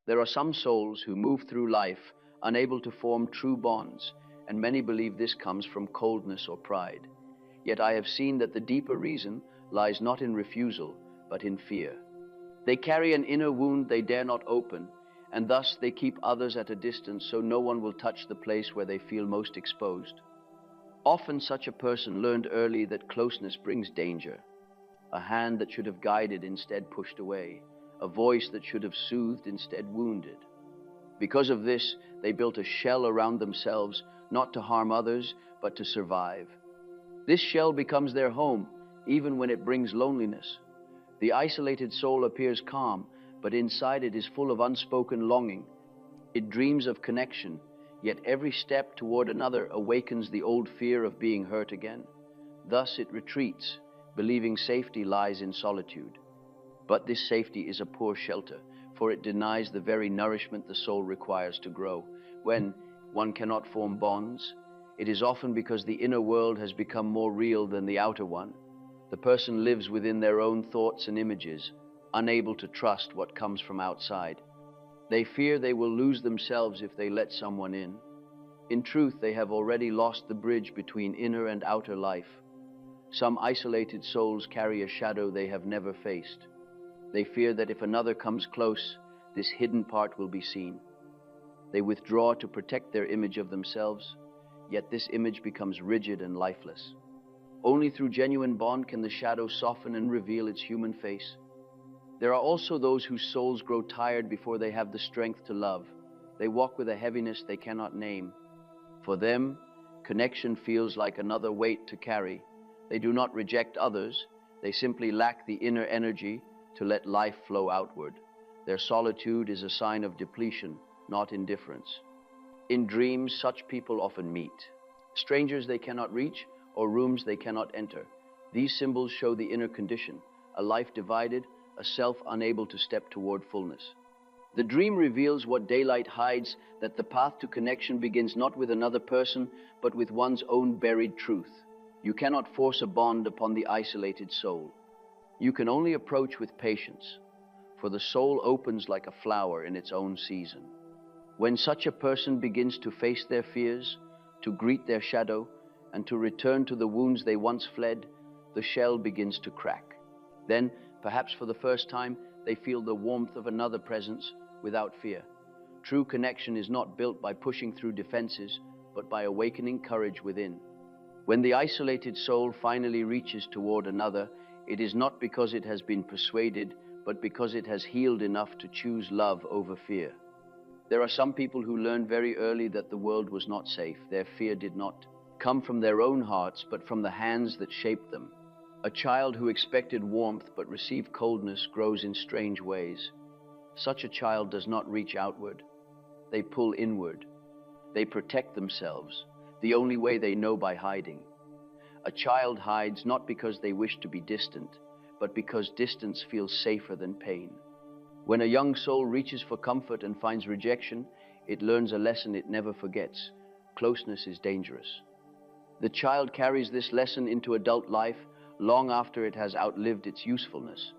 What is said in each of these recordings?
There are some souls who move through life unable to form true bonds, and many believe this comes from coldness or pride. Yet I have seen that the deeper reason lies not in refusal, but in fear. They carry an inner wound they dare not open, and thus they keep others at a distance so no one will touch the place where they feel most exposed. Often such a person learned early that closeness brings danger. A hand that should have guided instead pushed away, a voice that should have soothed instead wounded. Because of this, they built a shell around themselves, not to harm others, but to survive. This shell becomes their home, even when it brings loneliness. The isolated soul appears calm, but inside it is full of unspoken longing. It dreams of connection, yet every step toward another awakens the old fear of being hurt again. Thus it retreats, believing safety lies in solitude. But this safety is a poor shelter, for it denies the very nourishment the soul requires to grow. When one cannot form bonds, it is often because the inner world has become more real than the outer one. The person lives within their own thoughts and images, unable to trust what comes from outside. They fear they will lose themselves if they let someone in. In truth, they have already lost the bridge between inner and outer life. Some isolated souls carry a shadow they have never faced. They fear that if another comes close, this hidden part will be seen. They withdraw to protect their image of themselves, yet this image becomes rigid and lifeless. Only through genuine bond can the shadow soften and reveal its human face. There are also those whose souls grow tired before they have the strength to love. They walk with a heaviness they cannot name. For them, connection feels like another weight to carry. They do not reject others, they simply lack the inner energy to let life flow outward. Their solitude is a sign of depletion, not indifference. In dreams, such people often meet strangers they cannot reach or rooms they cannot enter. These symbols show the inner condition, a life divided, a self unable to step toward fullness. The dream reveals what daylight hides, that the path to connection begins not with another person, but with one's own buried truth. You cannot force a bond upon the isolated soul. You can only approach with patience, for the soul opens like a flower in its own season. When such a person begins to face their fears, to greet their shadow, and to return to the wounds they once fled, the shell begins to crack. Then, perhaps for the first time, they feel the warmth of another presence without fear. True connection is not built by pushing through defenses, but by awakening courage within. When the isolated soul finally reaches toward another, it is not because it has been persuaded, but because it has healed enough to choose love over fear. There are some people who learned very early that the world was not safe. Their fear did not come from their own hearts, but from the hands that shaped them. A child who expected warmth but received coldness grows in strange ways. Such a child does not reach outward. They pull inward. They protect themselves, the only way they know, by hiding. A child hides not because they wish to be distant, but because distance feels safer than pain. When a young soul reaches for comfort and finds rejection, it learns a lesson it never forgets. Closeness is dangerous. The child carries this lesson into adult life long after it has outlived its usefulness.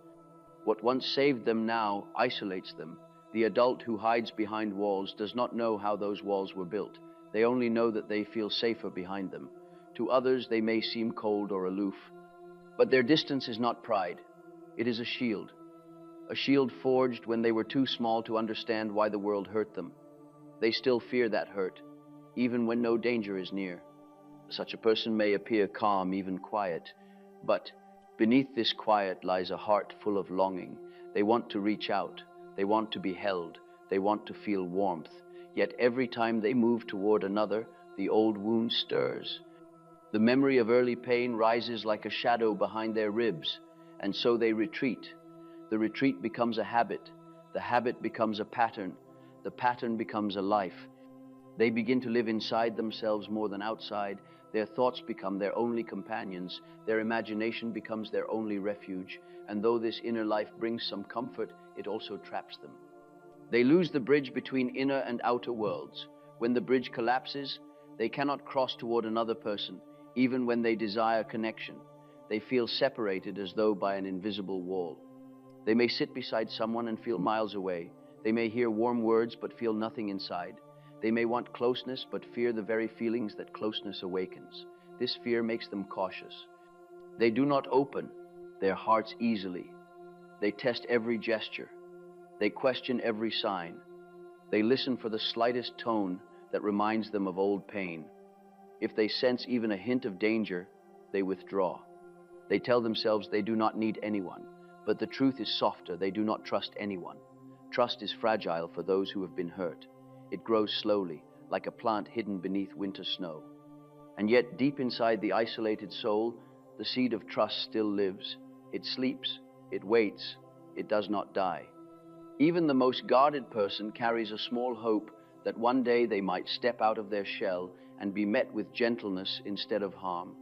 What once saved them now isolates them. The adult who hides behind walls does not know how those walls were built. They only know that they feel safer behind them. To others, they may seem cold or aloof, but their distance is not pride. It is a shield forged when they were too small to understand why the world hurt them. They still fear that hurt, even when no danger is near. Such a person may appear calm, even quiet, but beneath this quiet lies a heart full of longing. They want to reach out, they want to be held, they want to feel warmth. Yet every time they move toward another, the old wound stirs. The memory of early pain rises like a shadow behind their ribs, and so they retreat. The retreat becomes a habit. The habit becomes a pattern. The pattern becomes a life. They begin to live inside themselves more than outside. Their thoughts become their only companions. Their imagination becomes their only refuge. And though this inner life brings some comfort, it also traps them. They lose the bridge between inner and outer worlds. When the bridge collapses, they cannot cross toward another person, even when they desire connection. They feel separated as though by an invisible wall. They may sit beside someone and feel miles away. They may hear warm words but feel nothing inside. They may want closeness but fear the very feelings that closeness awakens. This fear makes them cautious. They do not open their hearts easily. They test every gesture. They question every sign. They listen for the slightest tone that reminds them of old pain. If they sense even a hint of danger, they withdraw. They tell themselves they do not need anyone, but the truth is softer. They do not trust anyone. Trust is fragile for those who have been hurt. It grows slowly, like a plant hidden beneath winter snow. And yet, deep inside the isolated soul, the seed of trust still lives. It sleeps, it waits, it does not die. Even the most guarded person carries a small hope that one day they might step out of their shell and be met with gentleness instead of harm.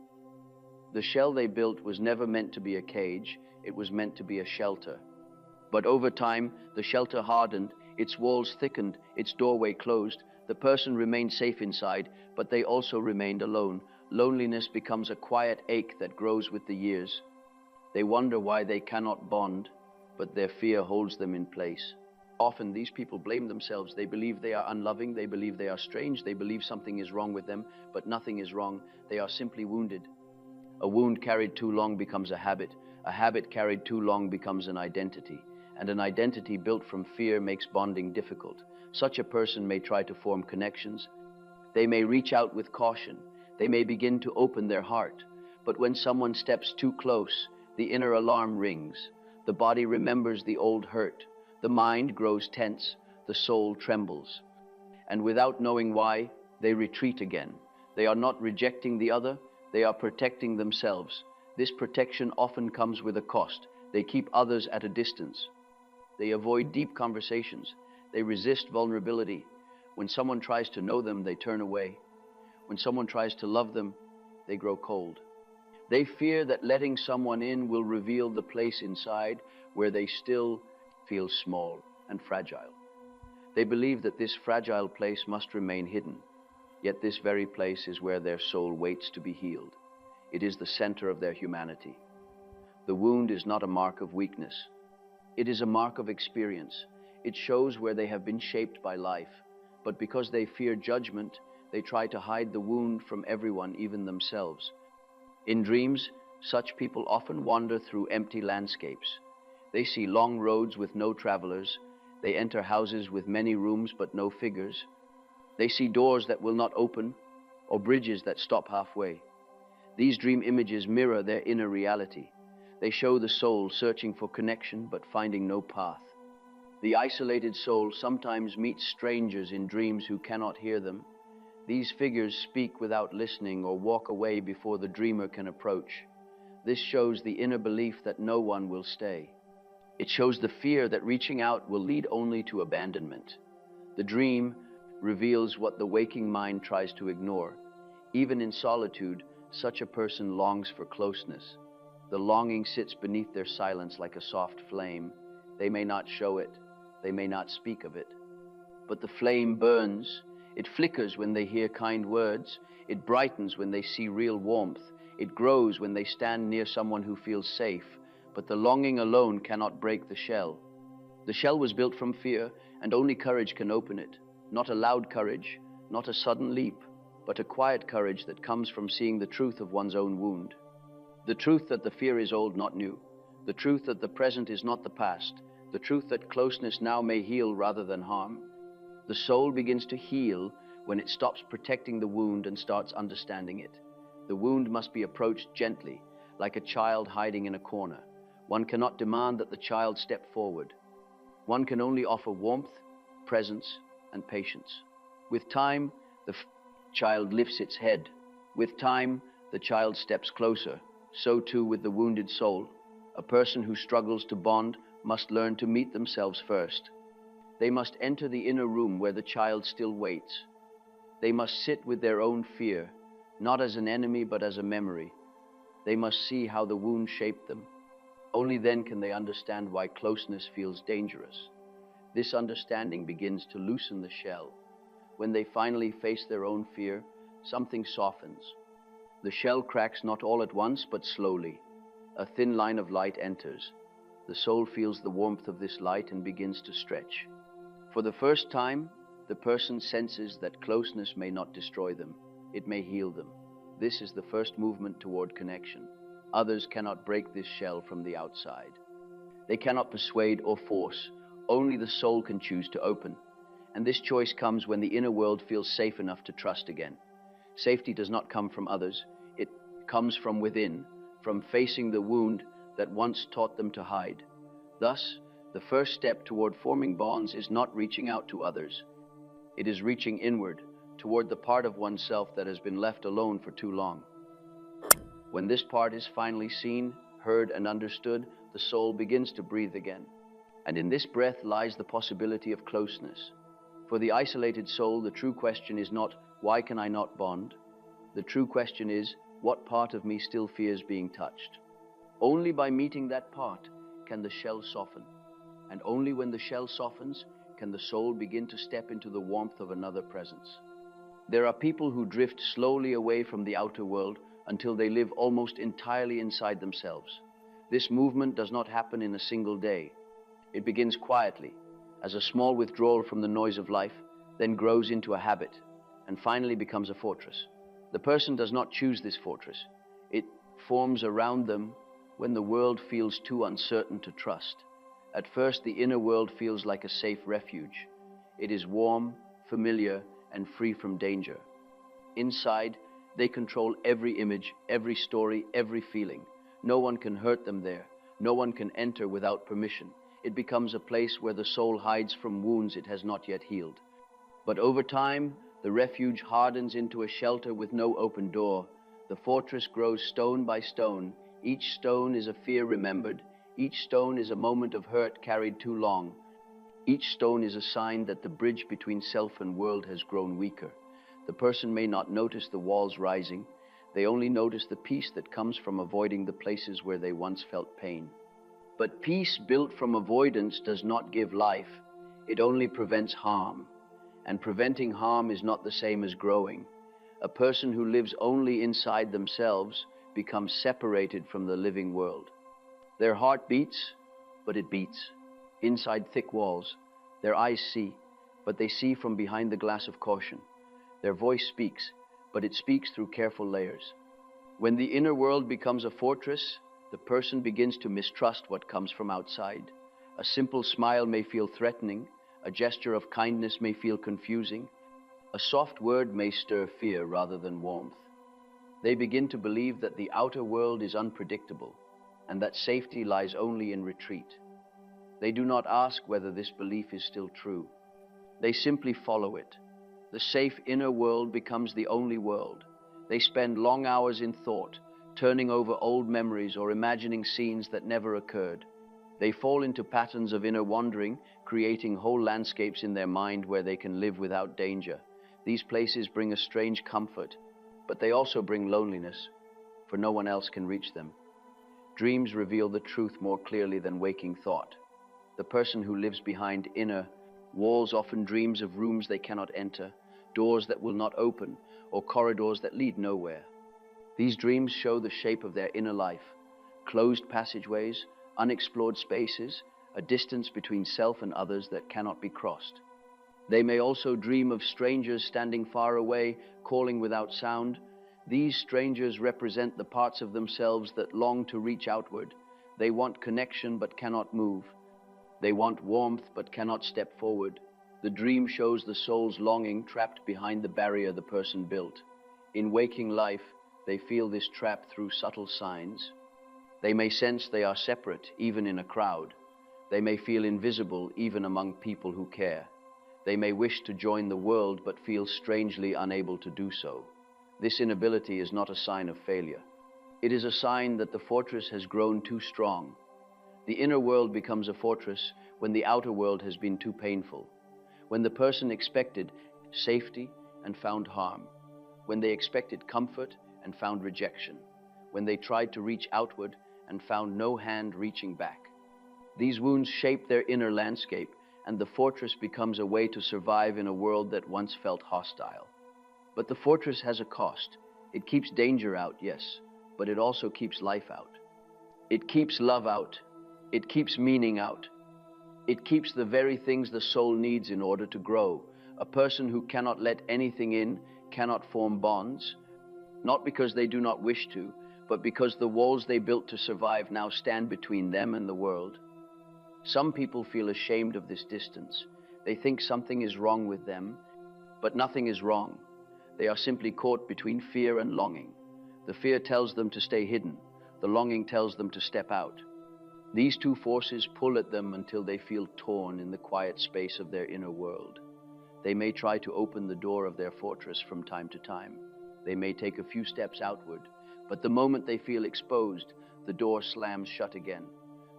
The shell they built was never meant to be a cage, it was meant to be a shelter. But over time, the shelter hardened, its walls thickened, its doorway closed. The person remained safe inside, but they also remained alone. Loneliness becomes a quiet ache that grows with the years. They wonder why they cannot bond, but their fear holds them in place. Often these people blame themselves. They believe they are unloving, they believe they are strange, they believe something is wrong with them, but nothing is wrong. They are simply wounded. A wound carried too long becomes a habit carried too long becomes an identity, and an identity built from fear makes bonding difficult. Such a person may try to form connections. They may reach out with caution. They may begin to open their heart. But when someone steps too close, the inner alarm rings. The body remembers the old hurt. The mind grows tense. The soul trembles. And without knowing why, they retreat again. They are not rejecting the other. They are protecting themselves. This protection often comes with a cost. They keep others at a distance. They avoid deep conversations. They resist vulnerability. When someone tries to know them, they turn away. When someone tries to love them, they grow cold. They fear that letting someone in will reveal the place inside where they still feel small and fragile. They believe that this fragile place must remain hidden. Yet this very place is where their soul waits to be healed. It is the center of their humanity. The wound is not a mark of weakness. It is a mark of experience. It shows where they have been shaped by life. But because they fear judgment, they try to hide the wound from everyone, even themselves. In dreams, such people often wander through empty landscapes. They see long roads with no travelers. They enter houses with many rooms but no figures. They see doors that will not open or bridges that stop halfway. These dream images mirror their inner reality. They show the soul searching for connection but finding no path. The isolated soul sometimes meets strangers in dreams who cannot hear them. These figures speak without listening or walk away before the dreamer can approach. This shows the inner belief that no one will stay. It shows the fear that reaching out will lead only to abandonment. The dream reveals what the waking mind tries to ignore. Even in solitude, such a person longs for closeness. The longing sits beneath their silence like a soft flame. They may not show it. They may not speak of it. But the flame burns. It flickers when they hear kind words. It brightens when they see real warmth. It grows when they stand near someone who feels safe. But the longing alone cannot break the shell. The shell was built from fear, and only courage can open it. Not a loud courage, not a sudden leap, but a quiet courage that comes from seeing the truth of one's own wound. The truth that the fear is old, not new. The truth that the present is not the past. The truth that closeness now may heal rather than harm. The soul begins to heal when it stops protecting the wound and starts understanding it. The wound must be approached gently, like a child hiding in a corner. One cannot demand that the child step forward. One can only offer warmth, presence, and patience. With time, the child lifts its head. With time, the child steps closer. So too with the wounded soul. A person who struggles to bond must learn to meet themselves first. They must enter the inner room where the child still waits. They must sit with their own fear, not as an enemy but as a memory. They must see how the wound shaped them. Only then can they understand why closeness feels dangerous. This understanding begins to loosen the shell. When they finally face their own fear, something softens. The shell cracks not all at once, but slowly. A thin line of light enters. The soul feels the warmth of this light and begins to stretch. For the first time, the person senses that closeness may not destroy them, it may heal them. This is the first movement toward connection. Others cannot break this shell from the outside. They cannot persuade or force. Only the soul can choose to open. And this choice comes when the inner world feels safe enough to trust again. Safety does not come from others. It comes from within, from facing the wound that once taught them to hide. Thus, the first step toward forming bonds is not reaching out to others. It is reaching inward, toward the part of oneself that has been left alone for too long. When this part is finally seen, heard, and understood, the soul begins to breathe again. And in this breath lies the possibility of closeness. For the isolated soul, the true question is not, why can I not bond? The true question is, what part of me still fears being touched? Only by meeting that part can the shell soften. And only when the shell softens can the soul begin to step into the warmth of another presence. There are people who drift slowly away from the outer world until they live almost entirely inside themselves. This movement does not happen in a single day. It begins quietly, as a small withdrawal from the noise of life, then grows into a habit, and finally becomes a fortress. The person does not choose this fortress. It forms around them when the world feels too uncertain to trust. At first, the inner world feels like a safe refuge. It is warm, familiar, and free from danger. Inside, they control every image, every story, every feeling. No one can hurt them there. No one can enter without permission. It becomes a place where the soul hides from wounds it has not yet healed. But over time, the refuge hardens into a shelter with no open door. The fortress grows stone by stone. Each stone is a fear remembered. Each stone is a moment of hurt carried too long. Each stone is a sign that the bridge between self and world has grown weaker. The person may not notice the walls rising. They only notice the peace that comes from avoiding the places where they once felt pain. But peace built from avoidance does not give life. It only prevents harm. And preventing harm is not the same as growing. A person who lives only inside themselves becomes separated from the living world. Their heart beats, but it beats. Inside thick walls, their eyes see, but they see from behind the glass of caution. Their voice speaks, but it speaks through careful layers. When the inner world becomes a fortress, the person begins to mistrust what comes from outside. A simple smile may feel threatening. A gesture of kindness may feel confusing. A soft word may stir fear rather than warmth. They begin to believe that the outer world is unpredictable and that safety lies only in retreat. They do not ask whether this belief is still true. They simply follow it. The safe inner world becomes the only world. They spend long hours in thought, turning over old memories or imagining scenes that never occurred. They fall into patterns of inner wandering, creating whole landscapes in their mind where they can live without danger. These places bring a strange comfort, but they also bring loneliness, for no one else can reach them. Dreams reveal the truth more clearly than waking thought. The person who lives behind inner walls often dreams of rooms they cannot enter, doors that will not open, or corridors that lead nowhere. These dreams show the shape of their inner life: closed passageways, unexplored spaces, a distance between self and others that cannot be crossed. They may also dream of strangers standing far away, calling without sound. These strangers represent the parts of themselves that long to reach outward. They want connection but cannot move. They want warmth but cannot step forward. The dream shows the soul's longing trapped behind the barrier the person built. In waking life, they feel this trap through subtle signs. They may sense they are separate, even in a crowd. They may feel invisible, even among people who care. They may wish to join the world, but feel strangely unable to do so. This inability is not a sign of failure. It is a sign that the fortress has grown too strong. The inner world becomes a fortress when the outer world has been too painful. When the person expected safety and found harm. When they expected comfort and found rejection. When they tried to reach outward and found no hand reaching back. These wounds shape their inner landscape, and the fortress becomes a way to survive in a world that once felt hostile. But the fortress has a cost. It keeps danger out, yes, but it also keeps life out. It keeps love out. It keeps meaning out. It keeps the very things the soul needs in order to grow. A person who cannot let anything in cannot form bonds, not because they do not wish to, but because the walls they built to survive now stand between them and the world. Some people feel ashamed of this distance. They think something is wrong with them, but nothing is wrong. They are simply caught between fear and longing. The fear tells them to stay hidden. The longing tells them to step out. These two forces pull at them until they feel torn in the quiet space of their inner world. They may try to open the door of their fortress from time to time. They may take a few steps outward, but the moment they feel exposed, the door slams shut again.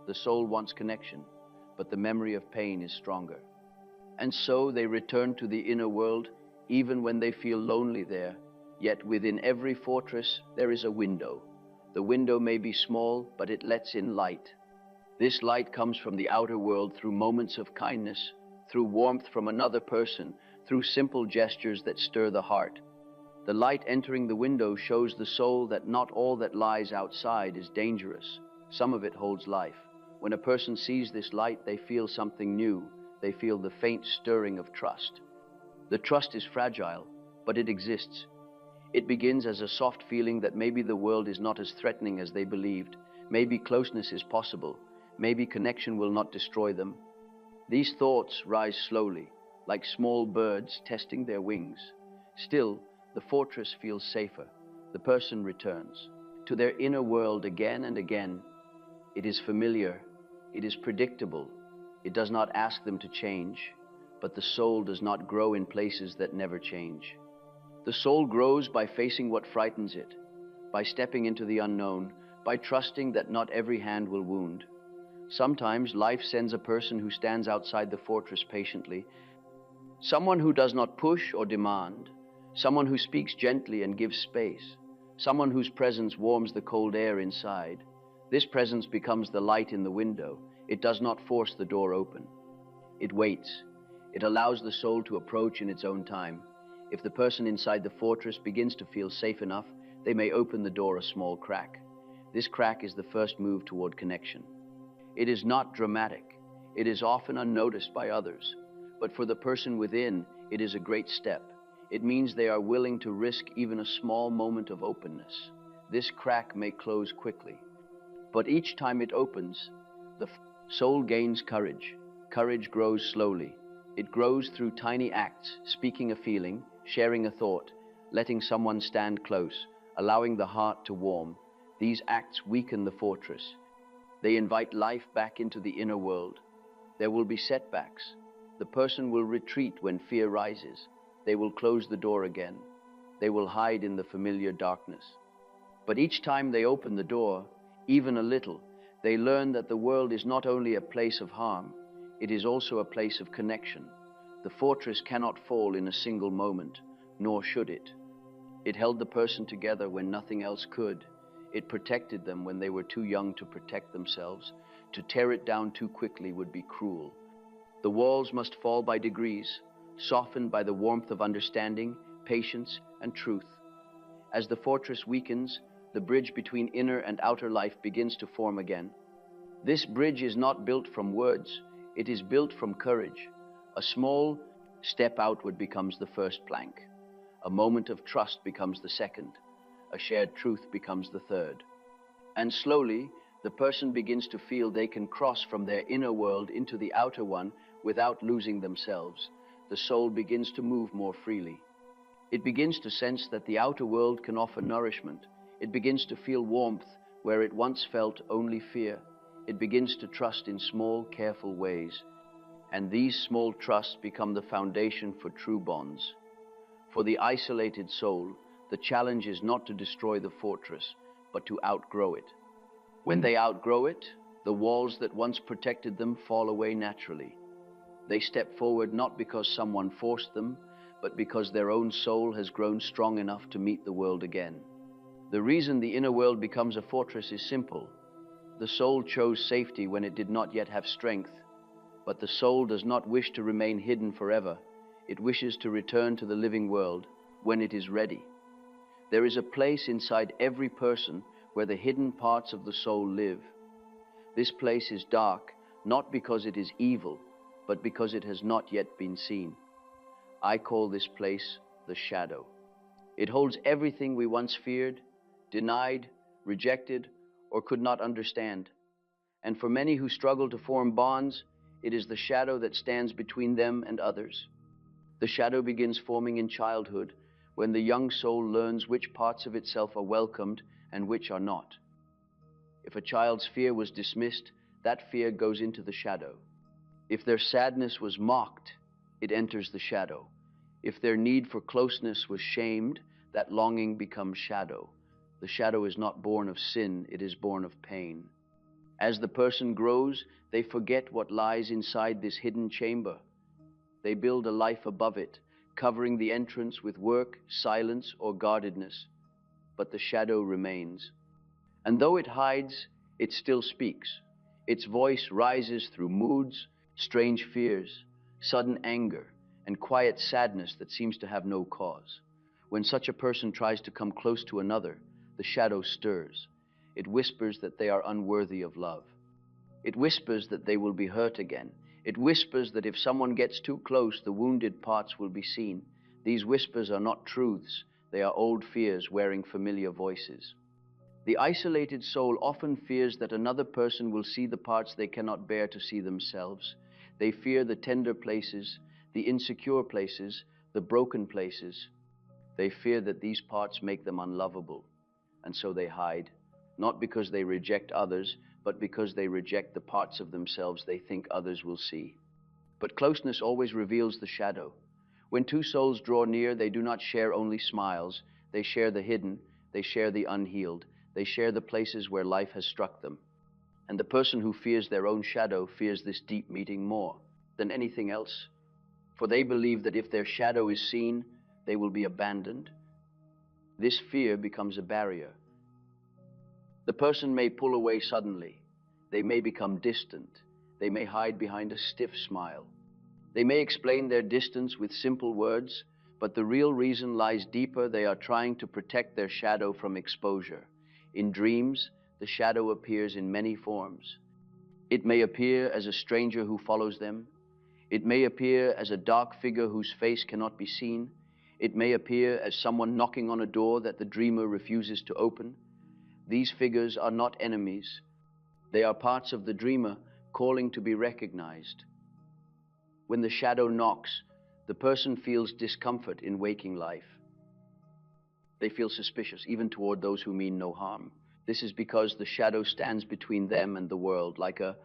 The soul wants connection, but the memory of pain is stronger. And so they return to the inner world, even when they feel lonely there. Yet within every fortress, there is a window. The window may be small, but it lets in light. This light comes from the outer world through moments of kindness, through warmth from another person, through simple gestures that stir the heart. The light entering the window shows the soul that not all that lies outside is dangerous. Some of it holds life. When a person sees this light, they feel something new. They feel the faint stirring of trust. The trust is fragile, but it exists. It begins as a soft feeling that maybe the world is not as threatening as they believed. Maybe closeness is possible. Maybe connection will not destroy them. These thoughts rise slowly, like small birds testing their wings. Still, the fortress feels safer. The person returns to their inner world again and again. It is familiar. It is predictable. It does not ask them to change, but the soul does not grow in places that never change. The soul grows by facing what frightens it, by stepping into the unknown, by trusting that not every hand will wound. Sometimes life sends a person who stands outside the fortress patiently, someone who does not push or demand, someone who speaks gently and gives space, someone whose presence warms the cold air inside. This presence becomes the light in the window. It does not force the door open. It waits. It allows the soul to approach in its own time. If the person inside the fortress begins to feel safe enough, they may open the door a small crack. This crack is the first move toward connection. It is not dramatic. It is often unnoticed by others. But for the person within, it is a great step. It means they are willing to risk even a small moment of openness. This crack may close quickly, but each time it opens, the soul gains courage. Courage grows slowly. It grows through tiny acts, speaking a feeling, sharing a thought, letting someone stand close, allowing the heart to warm. These acts weaken the fortress. They invite life back into the inner world. There will be setbacks. The person will retreat when fear rises. They will close the door again. They will hide in the familiar darkness. But each time they open the door, even a little, they learn that the world is not only a place of harm, it is also a place of connection. The fortress cannot fall in a single moment, nor should it. It held the person together when nothing else could. It protected them when they were too young to protect themselves. To tear it down too quickly would be cruel. The walls must fall by degrees, softened by the warmth of understanding, patience, and truth. As the fortress weakens, the bridge between inner and outer life begins to form again. This bridge is not built from words, it is built from courage. A small step outward becomes the first plank. A moment of trust becomes the second. A shared truth becomes the third. And slowly, the person begins to feel they can cross from their inner world into the outer one without losing themselves. The soul begins to move more freely. It begins to sense that the outer world can offer nourishment. It begins to feel warmth where it once felt only fear. It begins to trust in small, careful ways. And these small trusts become the foundation for true bonds. For the isolated soul, the challenge is not to destroy the fortress, but to outgrow it. When they outgrow it, the walls that once protected them fall away naturally. They step forward not because someone forced them, but because their own soul has grown strong enough to meet the world again. The reason the inner world becomes a fortress is simple. The soul chose safety when it did not yet have strength, but the soul does not wish to remain hidden forever. It wishes to return to the living world when it is ready. There is a place inside every person where the hidden parts of the soul live. This place is dark, not because it is evil, but because it has not yet been seen. I call this place the shadow. It holds everything we once feared, denied, rejected, or could not understand. And for many who struggle to form bonds, it is the shadow that stands between them and others. The shadow begins forming in childhood, when the young soul learns which parts of itself are welcomed and which are not. If a child's fear was dismissed, that fear goes into the shadow. If their sadness was mocked, it enters the shadow. If their need for closeness was shamed, that longing becomes shadow. The shadow is not born of sin, it is born of pain. As the person grows, they forget what lies inside this hidden chamber. They build a life above it, covering the entrance with work, silence, or guardedness. But the shadow remains. And though it hides, it still speaks. Its voice rises through moods, strange fears, sudden anger, and quiet sadness that seems to have no cause. When such a person tries to come close to another, the shadow stirs. It whispers that they are unworthy of love. It whispers that they will be hurt again. It whispers that if someone gets too close, the wounded parts will be seen. These whispers are not truths. They are old fears wearing familiar voices. The isolated soul often fears that another person will see the parts they cannot bear to see themselves. They fear the tender places, the insecure places, the broken places. They fear that these parts make them unlovable, and so they hide, not because they reject others, but because they reject the parts of themselves they think others will see. But closeness always reveals the shadow. When two souls draw near, they do not share only smiles. They share the hidden, they share the unhealed, they share the places where life has struck them. And the person who fears their own shadow fears this deep meeting more than anything else. For they believe that if their shadow is seen, they will be abandoned. This fear becomes a barrier. The person may pull away suddenly. They may become distant. They may hide behind a stiff smile. They may explain their distance with simple words, but the real reason lies deeper. They are trying to protect their shadow from exposure. In dreams, the shadow appears in many forms. It may appear as a stranger who follows them. It may appear as a dark figure whose face cannot be seen. It may appear as someone knocking on a door that the dreamer refuses to open. These figures are not enemies. They are parts of the dreamer calling to be recognized. When the shadow knocks, the person feels discomfort in waking life. They feel suspicious, even toward those who mean no harm. This is because the shadow stands between them and the world, like a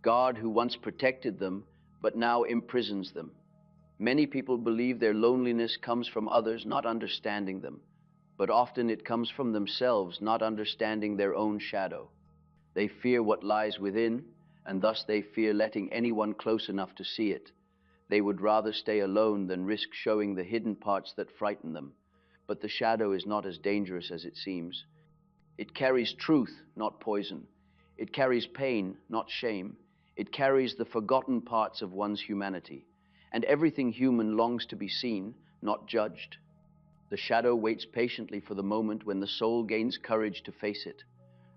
guard who once protected them, but now imprisons them. Many people believe their loneliness comes from others not understanding them, but often it comes from themselves not understanding their own shadow. They fear what lies within, and thus they fear letting anyone close enough to see it. They would rather stay alone than risk showing the hidden parts that frighten them. But the shadow is not as dangerous as it seems. It carries truth, not poison. It carries pain, not shame. It carries the forgotten parts of one's humanity. And everything human longs to be seen, not judged. The shadow waits patiently for the moment when the soul gains courage to face it.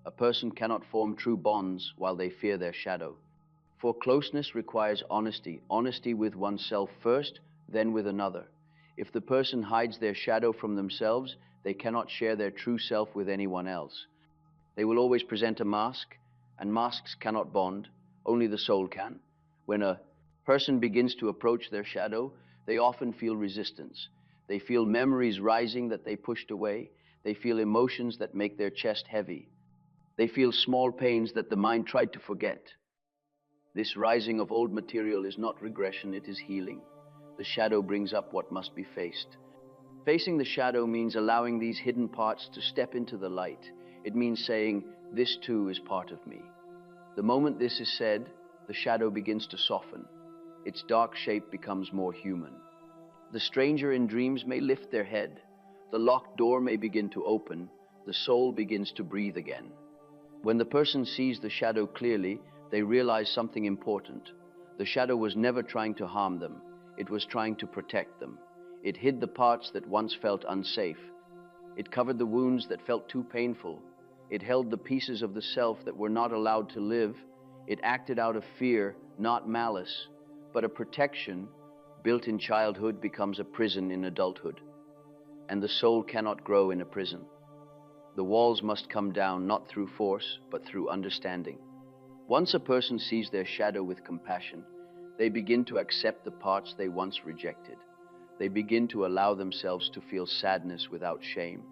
A person cannot form true bonds while they fear their shadow. For closeness requires honesty, honesty with oneself first, then with another. If the person hides their shadow from themselves, they cannot share their true self with anyone else. They will always present a mask, and masks cannot bond, only the soul can. When a person begins to approach their shadow, they often feel resistance. They feel memories rising that they pushed away. They feel emotions that make their chest heavy. They feel small pains that the mind tried to forget. This rising of old material is not regression, it is healing. The shadow brings up what must be faced. Facing the shadow means allowing these hidden parts to step into the light. It means saying, "This too is part of me." The moment this is said, the shadow begins to soften. Its dark shape becomes more human. The stranger in dreams may lift their head. The locked door may begin to open. The soul begins to breathe again. When the person sees the shadow clearly, they realize something important. The shadow was never trying to harm them. It was trying to protect them. It hid the parts that once felt unsafe. It covered the wounds that felt too painful. It held the pieces of the self that were not allowed to live. It acted out of fear, not malice, but a protection built in childhood becomes a prison in adulthood. And the soul cannot grow in a prison. The walls must come down not through force, but through understanding. Once a person sees their shadow with compassion, they begin to accept the parts they once rejected. They begin to allow themselves to feel sadness without shame,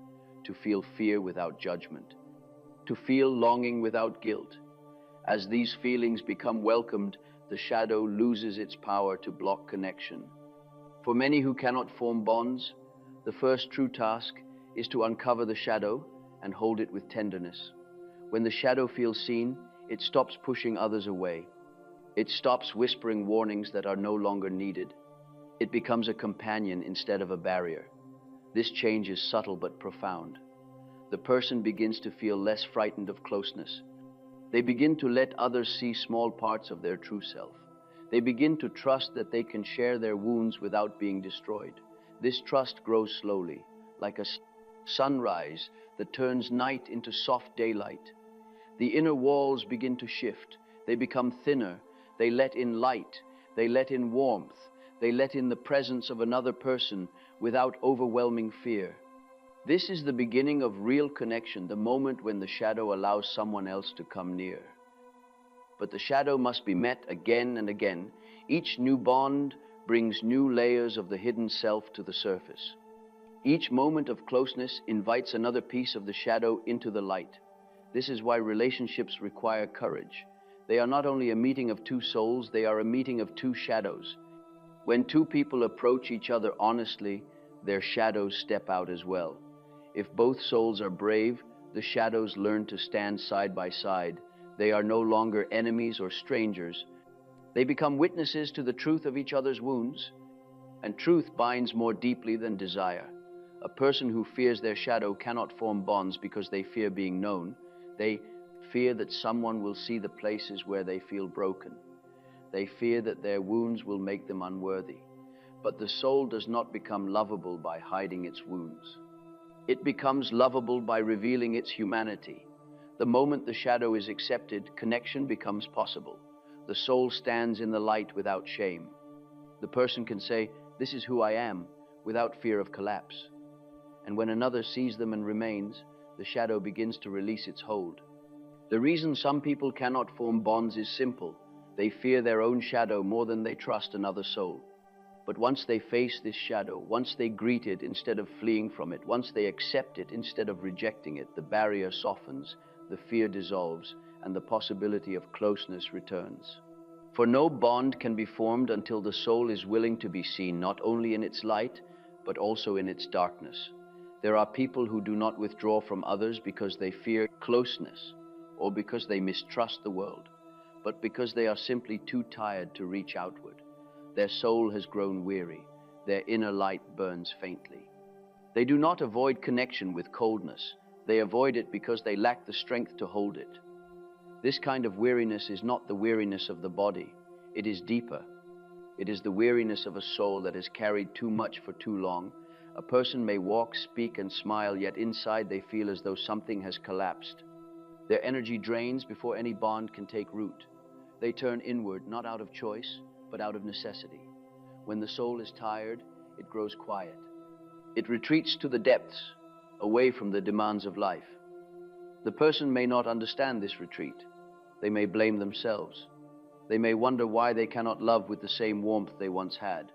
to feel fear without judgment, to feel longing without guilt. As these feelings become welcomed, the shadow loses its power to block connection. For many who cannot form bonds, the first true task is to uncover the shadow and hold it with tenderness. When the shadow feels seen, it stops pushing others away. It stops whispering warnings that are no longer needed. It becomes a companion instead of a barrier. This change is subtle but profound. The person begins to feel less frightened of closeness. They begin to let others see small parts of their true self. They begin to trust that they can share their wounds without being destroyed. This trust grows slowly, like a sunrise that turns night into soft daylight. The inner walls begin to shift. They become thinner. They let in light. They let in warmth. They let in the presence of another person without overwhelming fear. This is the beginning of real connection, the moment when the shadow allows someone else to come near. But the shadow must be met again and again. Each new bond brings new layers of the hidden self to the surface. Each moment of closeness invites another piece of the shadow into the light. This is why relationships require courage. They are not only a meeting of two souls, they are a meeting of two shadows. When two people approach each other honestly, their shadows step out as well. If both souls are brave, the shadows learn to stand side by side. They are no longer enemies or strangers. They become witnesses to the truth of each other's wounds, and truth binds more deeply than desire. A person who fears their shadow cannot form bonds because they fear being known. They fear that someone will see the places where they feel broken. They fear that their wounds will make them unworthy. But the soul does not become lovable by hiding its wounds. It becomes lovable by revealing its humanity. The moment the shadow is accepted, connection becomes possible. The soul stands in the light without shame. The person can say, "This is who I am," without fear of collapse. And when another sees them and remains, the shadow begins to release its hold. The reason some people cannot form bonds is simple. They fear their own shadow more than they trust another soul. But once they face this shadow, once they greet it instead of fleeing from it, once they accept it instead of rejecting it, the barrier softens, the fear dissolves, and the possibility of closeness returns. For no bond can be formed until the soul is willing to be seen, not only in its light, but also in its darkness. There are people who do not withdraw from others because they fear closeness, or because they mistrust the world, but because they are simply too tired to reach outward. Their soul has grown weary. Their inner light burns faintly. They do not avoid connection with coldness. They avoid it because they lack the strength to hold it. This kind of weariness is not the weariness of the body. It is deeper. It is the weariness of a soul that has carried too much for too long. A person may walk, speak, and smile, yet inside they feel as though something has collapsed. Their energy drains before any bond can take root. They turn inward, not out of choice, but out of necessity. When the soul is tired, it grows quiet. It retreats to the depths, away from the demands of life. The person may not understand this retreat. They may blame themselves. They may wonder why they cannot love with the same warmth they once had.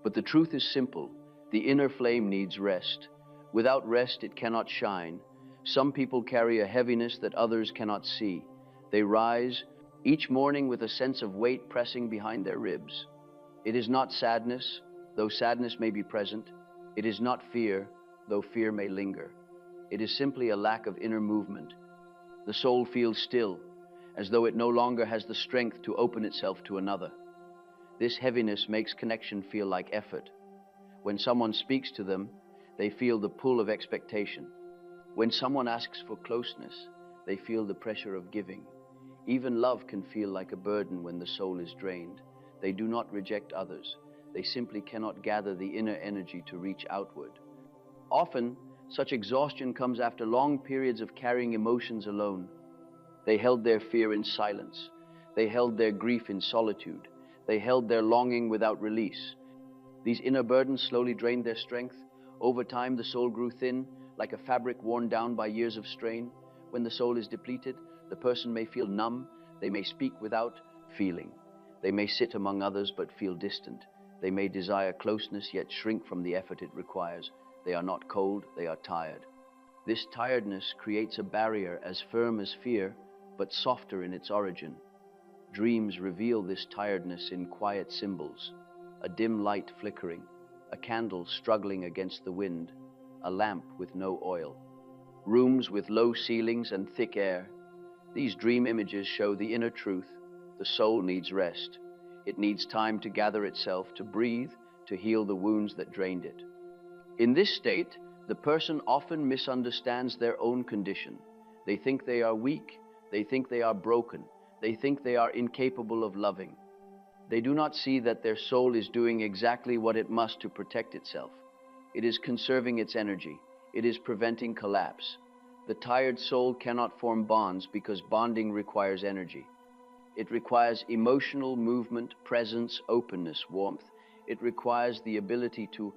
But the truth is simple. The inner flame needs rest. Without rest, it cannot shine. Some people carry a heaviness that others cannot see. They rise each morning with a sense of weight pressing behind their ribs. It is not sadness, though sadness may be present. It is not fear, though fear may linger. It is simply a lack of inner movement. The soul feels still, as though it no longer has the strength to open itself to another. This heaviness makes connection feel like effort. When someone speaks to them, they feel the pull of expectation. When someone asks for closeness, they feel the pressure of giving. Even love can feel like a burden when the soul is drained. They do not reject others. They simply cannot gather the inner energy to reach outward. Often, such exhaustion comes after long periods of carrying emotions alone. They held their fear in silence. They held their grief in solitude. They held their longing without release. These inner burdens slowly drained their strength. Over time, the soul grew thin, like a fabric worn down by years of strain. When the soul is depleted, the person may feel numb. They may speak without feeling. They may sit among others but feel distant. They may desire closeness yet shrink from the effort it requires. They are not cold, they are tired. This tiredness creates a barrier as firm as fear, but softer in its origin. Dreams reveal this tiredness in quiet symbols: a dim light flickering, a candle struggling against the wind, a lamp with no oil, rooms with low ceilings and thick air. These dream images show the inner truth. The soul needs rest. It needs time to gather itself, to breathe, to heal the wounds that drained it. In this state, the person often misunderstands their own condition. They think they are weak. They think they are broken. They think they are incapable of loving. They do not see that their soul is doing exactly what it must to protect itself. It is conserving its energy. It is preventing collapse. The tired soul cannot form bonds because bonding requires energy. It requires emotional movement, presence, openness, warmth. It requires the ability to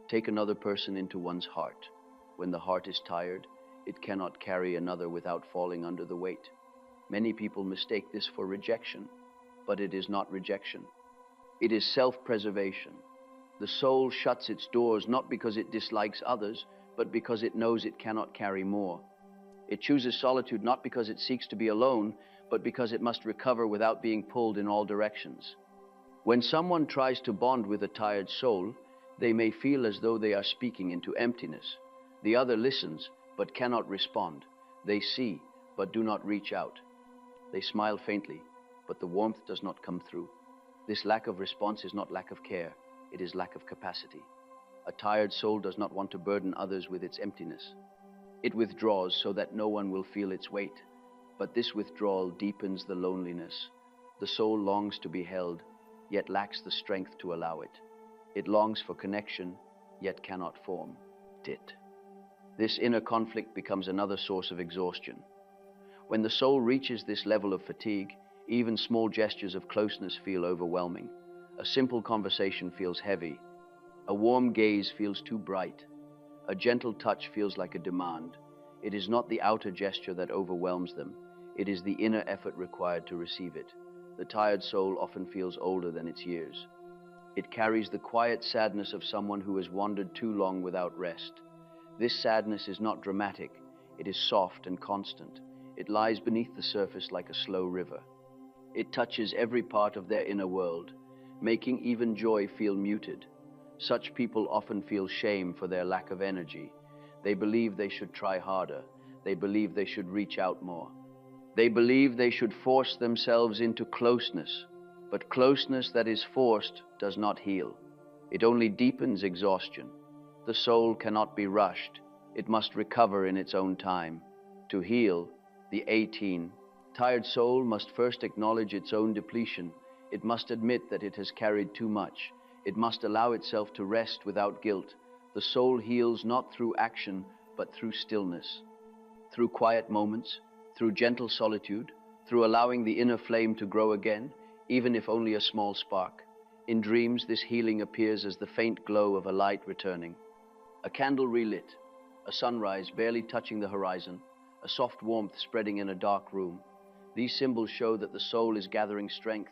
take another person into one's heart. When the heart is tired, it cannot carry another without falling under the weight. Many people mistake this for rejection, but it is not rejection. It is self-preservation. The soul shuts its doors not because it dislikes others, but because it knows it cannot carry more. It chooses solitude not because it seeks to be alone, but because it must recover without being pulled in all directions. When someone tries to bond with a tired soul, they may feel as though they are speaking into emptiness. The other listens, but cannot respond. They see, but do not reach out. They smile faintly, but the warmth does not come through. This lack of response is not lack of care, it is lack of capacity. A tired soul does not want to burden others with its emptiness. It withdraws so that no one will feel its weight. But this withdrawal deepens the loneliness. The soul longs to be held, yet lacks the strength to allow it. It longs for connection, yet cannot form it. This inner conflict becomes another source of exhaustion. When the soul reaches this level of fatigue, even small gestures of closeness feel overwhelming. A simple conversation feels heavy. A warm gaze feels too bright. A gentle touch feels like a demand. It is not the outer gesture that overwhelms them. It is the inner effort required to receive it. The tired soul often feels older than its years. It carries the quiet sadness of someone who has wandered too long without rest. This sadness is not dramatic. It is soft and constant. It lies beneath the surface like a slow river. It touches every part of their inner world, making even joy feel muted. Such people often feel shame for their lack of energy. They believe they should try harder. They believe they should reach out more. They believe they should force themselves into closeness. But closeness that is forced does not heal. It only deepens exhaustion. The soul cannot be rushed. It must recover in its own time. To heal, the 18 tired soul must first acknowledge its own depletion. It must admit that it has carried too much. It must allow itself to rest without guilt. The soul heals not through action, but through stillness, through quiet moments, through gentle solitude, through allowing the inner flame to grow again, even if only a small spark. In dreams, this healing appears as the faint glow of a light returning. A candle relit, a sunrise barely touching the horizon, a soft warmth spreading in a dark room. These symbols show that the soul is gathering strength.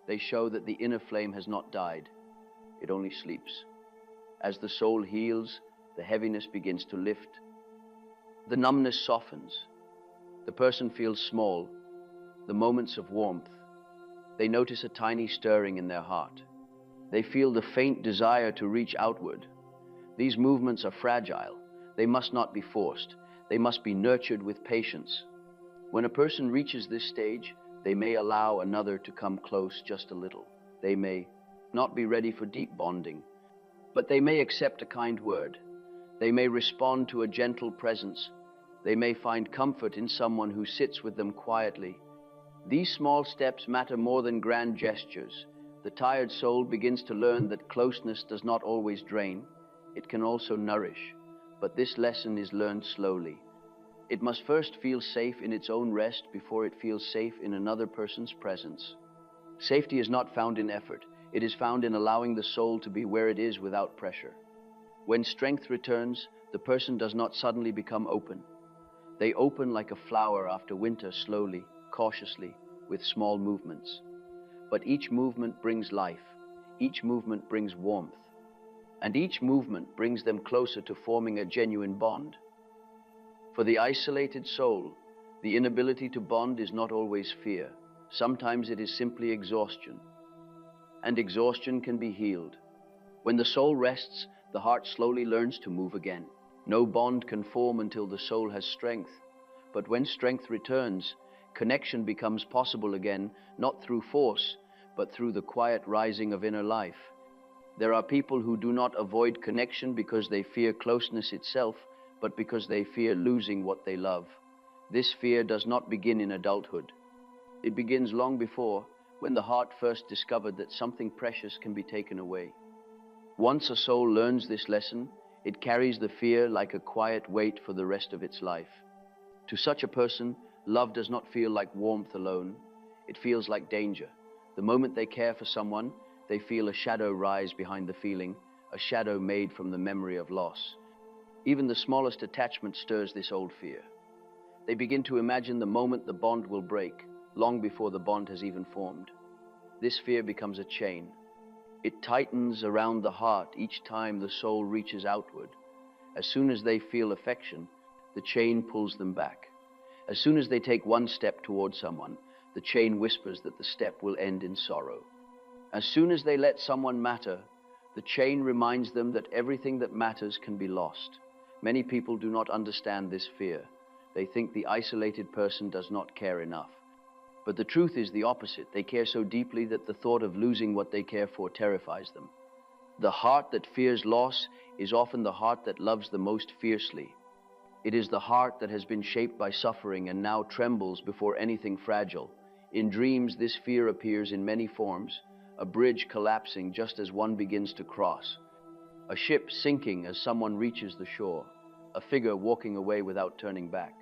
They show that the inner flame has not died. It only sleeps. As the soul heals, the heaviness begins to lift. The numbness softens. The person feels small. The moments of warmth. They notice a tiny stirring in their heart. They feel the faint desire to reach outward. These movements are fragile. They must not be forced. They must be nurtured with patience. When a person reaches this stage, they may allow another to come close just a little. They may not be ready for deep bonding, but they may accept a kind word. They may respond to a gentle presence. They may find comfort in someone who sits with them quietly. These small steps matter more than grand gestures. The tired soul begins to learn that closeness does not always drain. It can also nourish. But this lesson is learned slowly. It must first feel safe in its own rest before it feels safe in another person's presence. Safety is not found in effort. It is found in allowing the soul to be where it is without pressure. When strength returns, the person does not suddenly become open. They open like a flower after winter, slowly, cautiously, with small movements. But each movement brings life. Each movement brings warmth. And each movement brings them closer to forming a genuine bond. For the isolated soul, the inability to bond is not always fear. Sometimes it is simply exhaustion. And exhaustion can be healed. When the soul rests, the heart slowly learns to move again. No bond can form until the soul has strength. But when strength returns, connection becomes possible again, not through force, but through the quiet rising of inner life. There are people who do not avoid connection because they fear closeness itself, but because they fear losing what they love. This fear does not begin in adulthood. It begins long before, when the heart first discovered that something precious can be taken away. Once a soul learns this lesson, it carries the fear like a quiet weight for the rest of its life. To such a person, love does not feel like warmth alone. It feels like danger. The moment they care for someone, they feel a shadow rise behind the feeling, a shadow made from the memory of loss. Even the smallest attachment stirs this old fear. They begin to imagine the moment the bond will break, long before the bond has even formed. This fear becomes a chain. It tightens around the heart each time the soul reaches outward. As soon as they feel affection, the chain pulls them back. As soon as they take one step toward someone, the chain whispers that the step will end in sorrow. As soon as they let someone matter, the chain reminds them that everything that matters can be lost. Many people do not understand this fear. They think the isolated person does not care enough. But the truth is the opposite. They care so deeply that the thought of losing what they care for terrifies them. The heart that fears loss is often the heart that loves the most fiercely. It is the heart that has been shaped by suffering and now trembles before anything fragile. In dreams, this fear appears in many forms: a bridge collapsing just as one begins to cross, a ship sinking as someone reaches the shore, a figure walking away without turning back.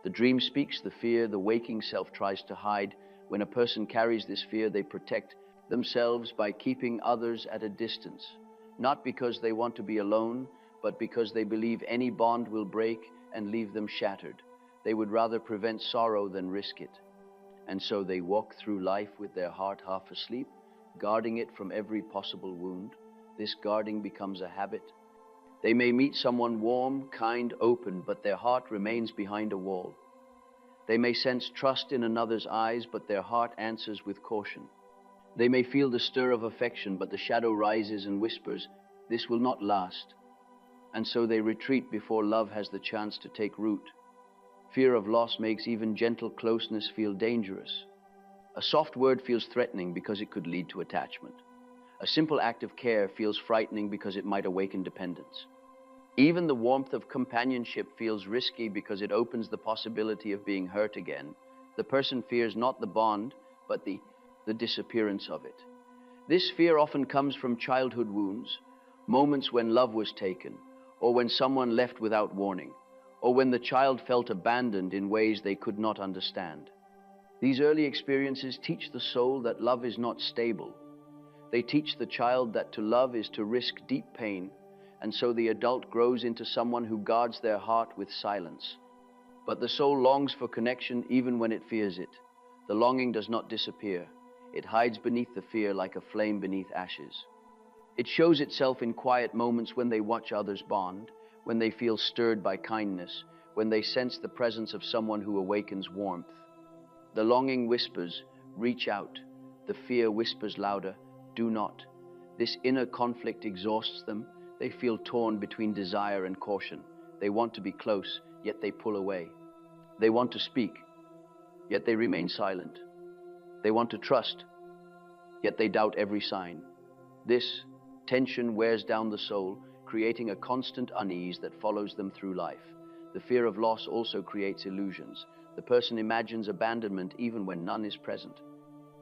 The dream speaks the fear the waking self tries to hide. When a person carries this fear, they protect themselves by keeping others at a distance, not because they want to be alone, but because they believe any bond will break and leave them shattered. They would rather prevent sorrow than risk it. And so they walk through life with their heart half asleep, guarding it from every possible wound. This guarding becomes a habit. They may meet someone warm, kind, open, but their heart remains behind a wall. They may sense trust in another's eyes, but their heart answers with caution. They may feel the stir of affection, but the shadow rises and whispers, "This will not last." And so they retreat before love has the chance to take root. Fear of loss makes even gentle closeness feel dangerous. A soft word feels threatening because it could lead to attachment. A simple act of care feels frightening because it might awaken dependence. Even the warmth of companionship feels risky because it opens the possibility of being hurt again. The person fears not the bond, but the disappearance of it. This fear often comes from childhood wounds, moments when love was taken, or when someone left without warning, or when the child felt abandoned in ways they could not understand. These early experiences teach the soul that love is not stable. They teach the child that to love is to risk deep pain, and so the adult grows into someone who guards their heart with silence. But the soul longs for connection even when it fears it. The longing does not disappear. It hides beneath the fear like a flame beneath ashes. It shows itself in quiet moments when they watch others bond, when they feel stirred by kindness, when they sense the presence of someone who awakens warmth. The longing whispers, "Reach out." The fear whispers louder, "Do not." This inner conflict exhausts them. They feel torn between desire and caution. They want to be close, yet they pull away. They want to speak, yet they remain silent. They want to trust, yet they doubt every sign. This tension wears down the soul, creating a constant unease that follows them through life. The fear of loss also creates illusions. The person imagines abandonment even when none is present.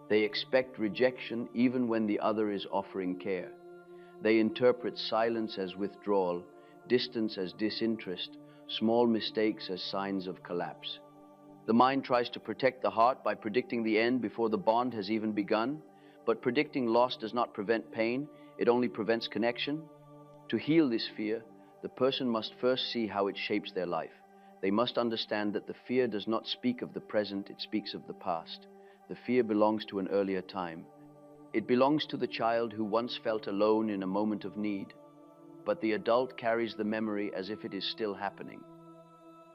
They expect rejection even when the other is offering care. They interpret silence as withdrawal, distance as disinterest, small mistakes as signs of collapse. The mind tries to protect the heart by predicting the end before the bond has even begun, but predicting loss does not prevent pain, it only prevents connection. To heal this fear, the person must first see how it shapes their life. They must understand that the fear does not speak of the present, it speaks of the past. The fear belongs to an earlier time. It belongs to the child who once felt alone in a moment of need, but the adult carries the memory as if it is still happening.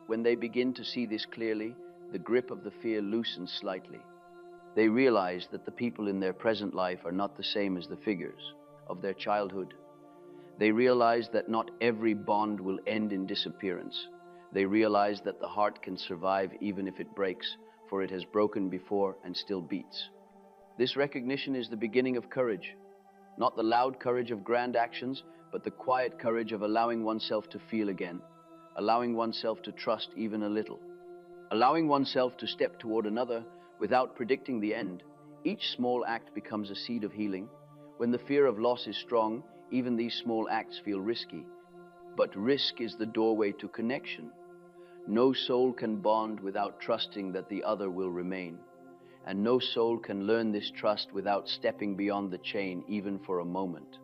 When they begin to see this clearly, the grip of the fear loosens slightly. They realize that the people in their present life are not the same as the figures of their childhood. They realize that not every bond will end in disappearance. They realize that the heart can survive even if it breaks, for it has broken before and still beats. This recognition is the beginning of courage, not the loud courage of grand actions, but the quiet courage of allowing oneself to feel again, allowing oneself to trust even a little, allowing oneself to step toward another without predicting the end. Each small act becomes a seed of healing. When the fear of loss is strong, even these small acts feel risky. But risk is the doorway to connection. No soul can bond without trusting that the other will remain. And no soul can learn this trust without stepping beyond the chain, even for a moment.